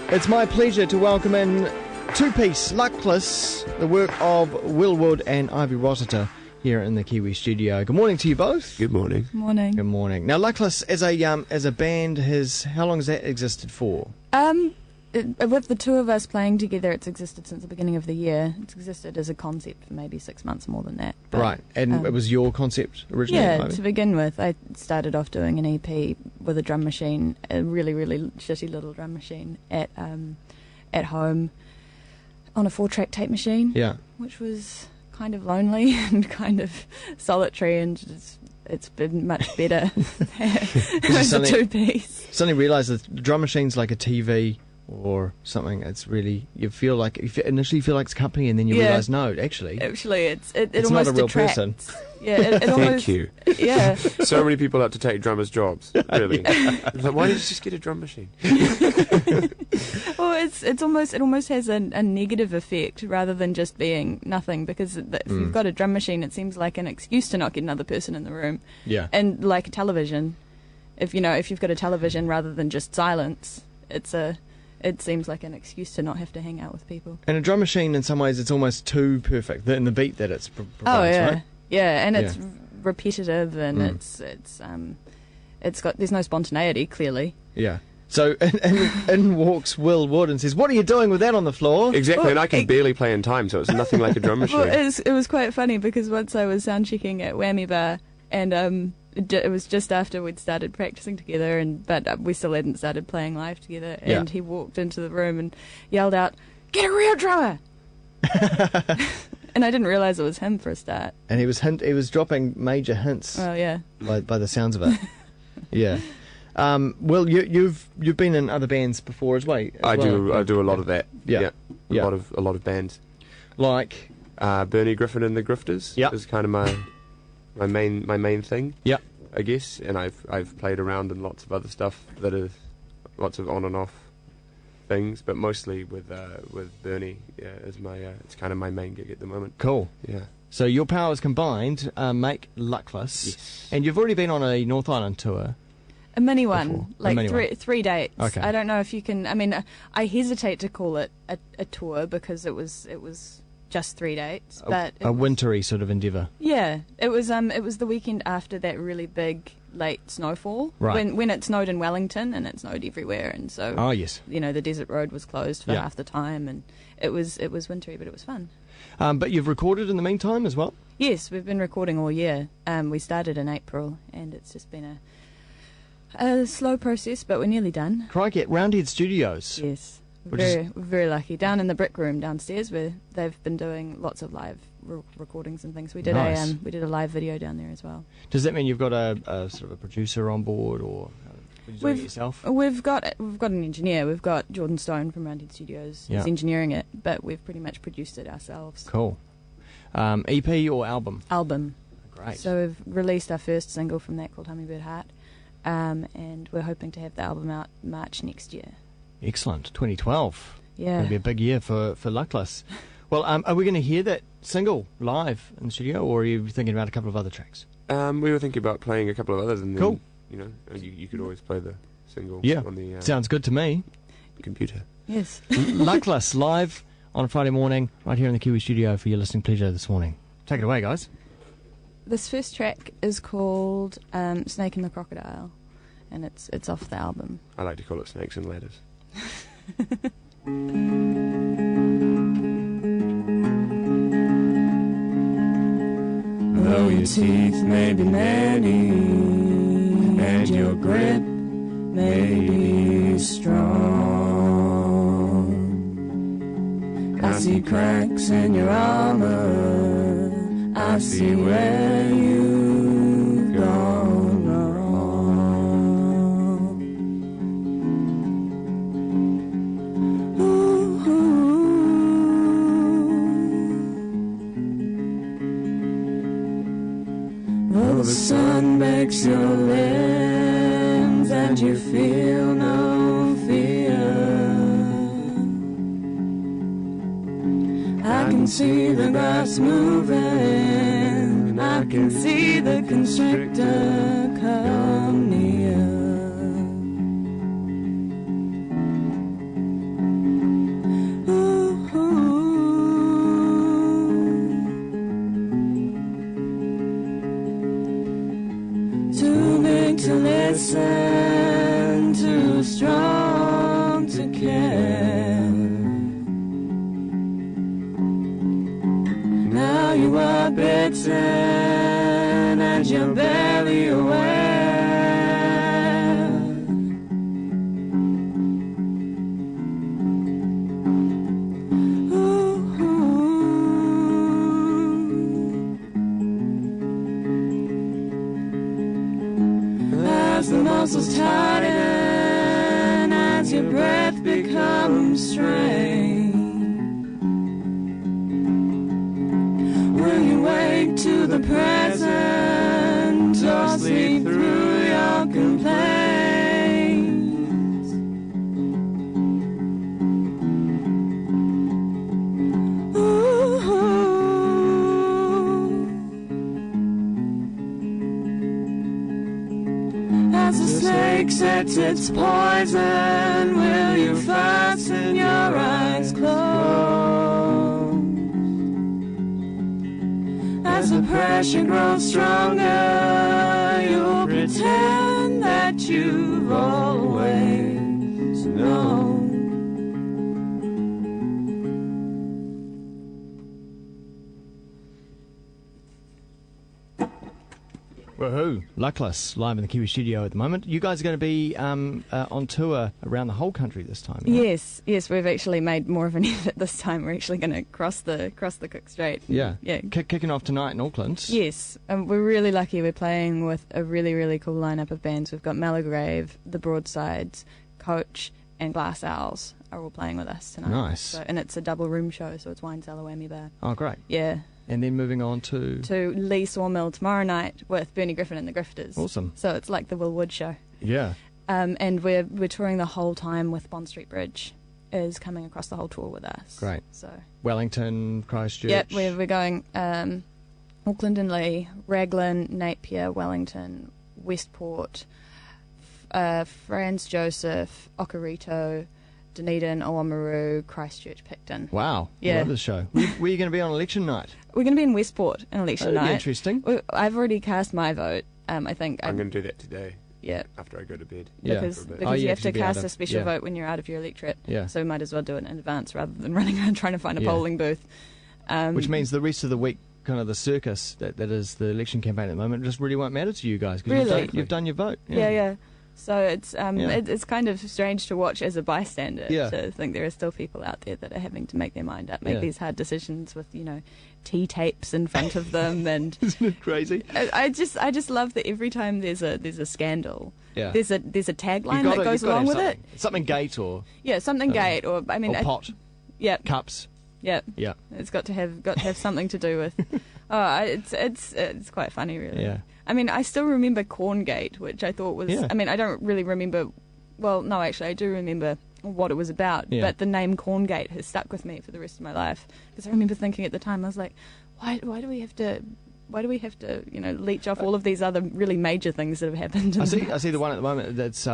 It's my pleasure to welcome in two-piece Luckless, the work of Will Wood and Ivy Rossiter here in the Kiwi studio. Good morning to you both. Good morning. Good morning. Good morning. Now, Luckless as a band how long has that existed for? With the two of us playing together, it's existed since the beginning of the year. It's existed as a concept for maybe 6 months, more than that. But, right, and it was your concept originally? Yeah, Ivy? To begin with, I started off doing an EP with a drum machine, a really, really shitty little drum machine at home on a 4-track tape machine. Yeah. Which was kind of lonely and kind of solitary, and it's been much better as a two-piece. Suddenly realised that the drum machine's like a TV or something. It's really, you initially feel like it's company, and then you realise no, actually it's almost not a real detracts. person. Yeah, it almost, Thank you. Yeah. So many people have to take drummers' jobs. Really, It's like, why don't you just get a drum machine? Well, it almost has a negative effect rather than just being nothing, because if you've got a drum machine, it seems like an excuse to not get another person in the room. Yeah. And like a television, if you've got a television rather than just silence, it seems like an excuse to not have to hang out with people. And a drum machine, in some ways, it's almost too perfect in the beat that it's provides, oh yeah, right? yeah, and it's repetitive, and it's got, there's no spontaneity, clearly. Yeah. So in walks Will Wood and says, "What are you doing with that on the floor?" Exactly, and I can barely play in time, so it's nothing like a drum machine. Well, it was quite funny, because once I was sound checking at Wammo Bar, and it was just after we'd started practicing together, but we still hadn't started playing live together, and he walked into the room and yelled out, "Get a real drummer!" And I didn't realise it was him for a start. And he was dropping major hints. Oh yeah. By the sounds of it. Yeah. Will, you've been in other bands before as well. I do a lot of that. Yeah. A lot of bands. Like Bernie Griffin and the Grifters is kind of my main thing. Yeah. I guess, and I've played around in lots of other stuff that is lots of on and off things, but mostly with Bernie is my it's kind of my main gig at the moment. Cool. Yeah. So your powers combined make Luckless. Yes. And you've already been on a North Island tour. A mini one, Before. like A mini three dates. Okay. I don't know if you can. I mean, I hesitate to call it a tour, because it was just 3 dates, but a wintry sort of endeavour. Yeah, it was the weekend after that really big late snowfall, right? When it snowed in Wellington, and it snowed everywhere, and so the desert road was closed for half the time, and it was wintry, but it was fun. But you've recorded in the meantime as well? Yes, we've been recording all year. We started in April, and it's just been a slow process, but we're nearly done. Crikey, at Roundhead Studios. Yes. We're very lucky. Down in the brick room downstairs, where they've been doing lots of live recordings and things. We did a live video down there as well. Does that mean you've got a sort of a producer on board, or are you doing it yourself? We've got an engineer. We've got Jordan Stone from Roundhead Studios. He's engineering it, but we've pretty much produced it ourselves. Cool. EP or album? Album. Great. So we've released our first single from that, called Hummingbird Heart, and we're hoping to have the album out March next year. Excellent. 2012. Yeah. Going to be a big year for Luckless. Well, are we going to hear that single live in the studio, or are you thinking about a couple of other tracks? We were thinking about playing a couple of others, and then, cool. You could always play the single on the sounds good to me. Computer. Yes. Luckless live on a Friday morning right here in the Kiwi studio for your listening pleasure this morning. Take it away, guys. This first track is called Snake and the Crocodile, and it's off the album. I like to call it Snakes and Ladders. Though your teeth may be many and your grip may be strong, I see cracks in your armor, I see where you've gone wrong. Though the sun bakes your limbs and you feel no fear, I can see the grass moving, I can see the constrictor come near. care. Now you are bitten and you're barely aware. As the muscles tighten, as your breath becomes strained, will you wake to the present or sleep through your complaints? Ooh. As the snake sets its poison, will you fasten your eyes closed? As the pressure grows stronger, you'll pretend that you've always known. Woohoo! Luckless, live in the Kiwi studio at the moment. You guys are going to be on tour around the whole country this time, right? Yes, we've actually made more of an effort this time. We're actually going to cross the Cook Strait. Yeah. Yeah. Kicking off tonight in Auckland. Yes, we're really lucky. We're playing with a really, really cool lineup of bands. We've got Malograve, The Broadsides, Coach, and Glass Owls are all playing with us tonight. Nice. So, and it's a double room show, so it's wine cellar whammy bar. Oh, great. Yeah. And then moving on to Lee Sawmill tomorrow night with Bernie Griffin and the Grifters. Awesome. So it's like the Will Wood show. Yeah. And we're touring the whole time with Bond Street Bridge is coming across the whole tour with us. Great. So Wellington, Christchurch. yep, we're going Auckland and Lee, Raglan, Napier, Wellington, Westport, Franz Joseph, Okarito, Dunedin, Oamaru, Christchurch, Picton. Wow. Yeah. Love this show. Where are you going to be on election night? We're going to be in Westport on election That'd be night. interesting. I've already cast my vote. I think I'm going to do that today yeah. after I go to bed. Yeah. Because For a bit. because you have to be cast out a of- special yeah. vote when you're out of your electorate. Yeah. So we might as well do it in advance rather than running around trying to find a Yeah. polling booth. Which means the rest of the week, kind of the circus that is the election campaign at the moment, just really won't matter to you guys because Really? you've done your vote. yeah. So it's Yeah. it's kind of strange to watch as a bystander Yeah. to think there are still people out there that are having to make their mind up, make Yeah. these hard decisions with tea tapes in front of them, and Isn't it crazy? I just love that every time there's a scandal, Yeah. there's a tagline You've that gotta- goes you've gotta along with have it. something gate or Yeah, something gate or I mean pot, Yep, cups. yep. Yeah. It's got to have something to do with. It's quite funny, really. Yeah. I mean, I still remember Corngate, which I thought was. Yeah. I mean, I don't really remember. Well, no, actually, I do remember what it was about. Yeah. But the name Corngate has stuck with me for the rest of my life because I remember thinking at the time, I was like, why do we have to leech off all of these other really major things that have happened? I see the one at the moment that's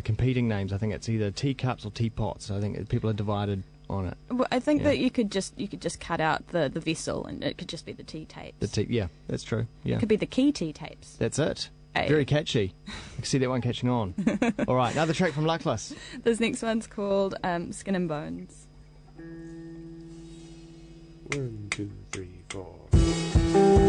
competing names. I think it's either teacups or teapots. I think people are divided on it. Well, I think Yeah. that you could just cut out the vessel and it could just be the tea tapes. Yeah, that's true. Yeah, It could be the key tea tapes. that's it. Hey. Very catchy. I can see that one catching on. All right, another track from Luckless. This next one's called Skin and Bones. 1, 2, 3, 4.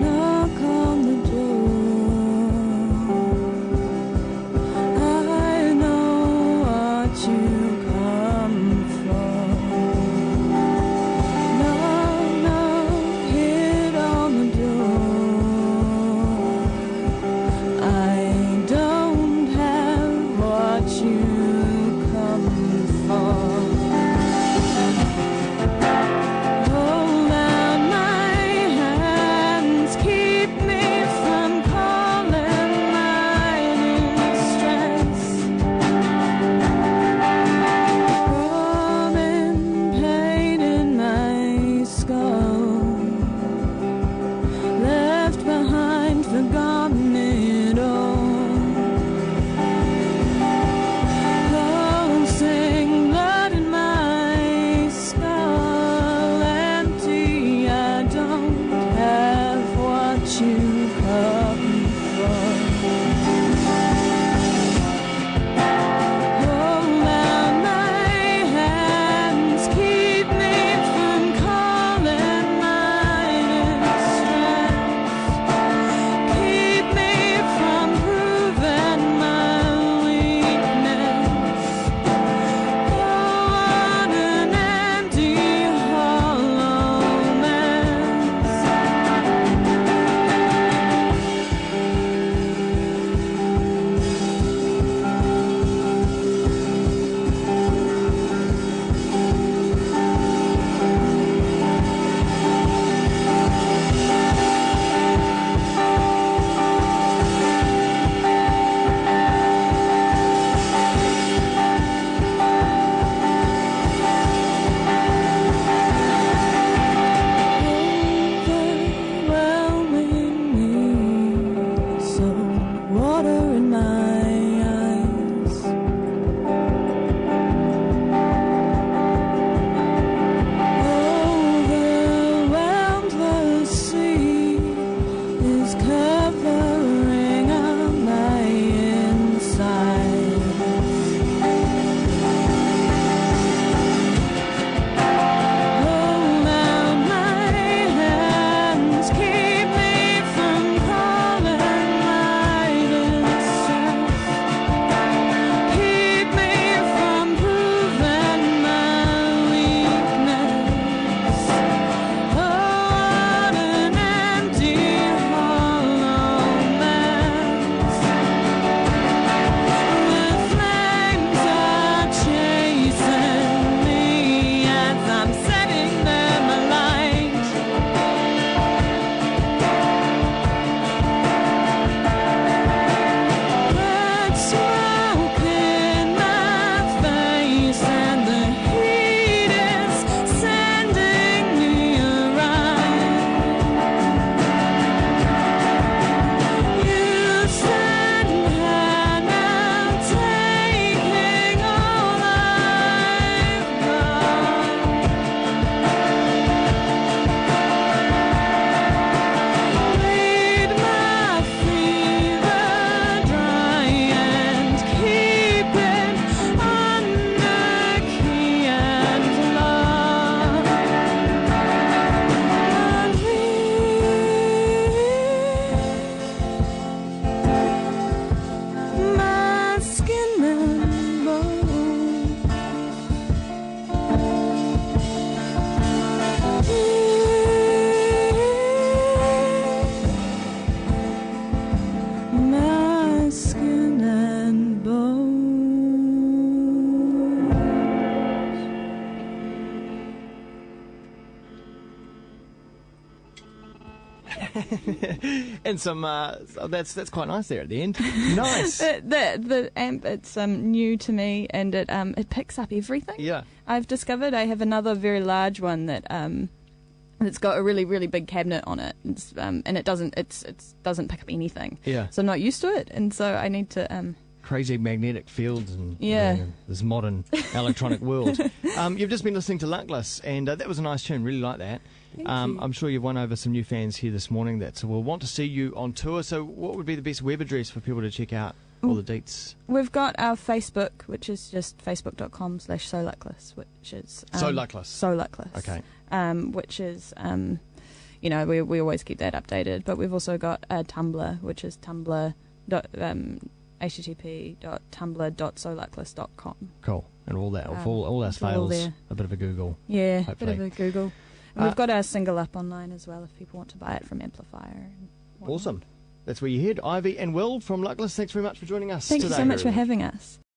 Knock on the door. And some that's quite nice there at the end. Nice. The amp, it's new to me, and it picks up everything. Yeah. I've discovered I have another very large one that it's got a really, really big cabinet on it, and it doesn't pick up anything. Yeah. So I'm not used to it, and so I need to. Crazy magnetic fields and Yeah. This modern electronic world. You've just been listening to Luckless, and that was a nice tune. Really like that. Thank you. I'm sure you've won over some new fans here this morning that will want to see you on tour. So what would be the best web address for people to check out all the deets? We've got our Facebook, which is just facebook.com/SoLuckless, which is So Luckless. So Luckless. Okay. Which is we always keep that updated, but we've also got a Tumblr, which is http://tumblr.soluckless.com. Cool. And all that, all our it's all fails, there. a bit of a Google. Yeah, Hopefully. a bit of a Google. And we've got our single up online as well if people want to buy it from Amplifier. And whatnot. Awesome. That's where you heard Ivy and Will from Luckless. Thanks very much for joining us Thank today. you so much for having us.